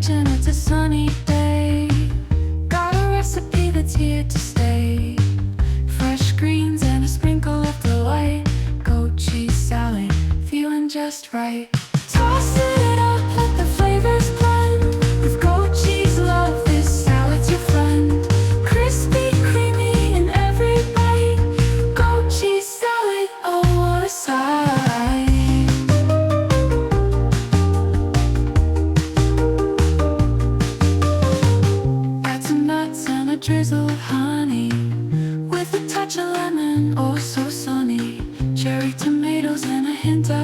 kitchen, it's a sunny day. Got a recipe that's here to stay. Fresh greens and a sprinkle of delight. Goat cheese salad, feeling just right. Toss it up, let the flavors blend. With goat cheese, love, this salad's your friend. Crispy, creamy in every bite. Goat cheese salad, oh what a sight. Add some nuts and a drizzle of honey, with a touch of lemon, oh so sunny. Cherry tomatoes and a hint of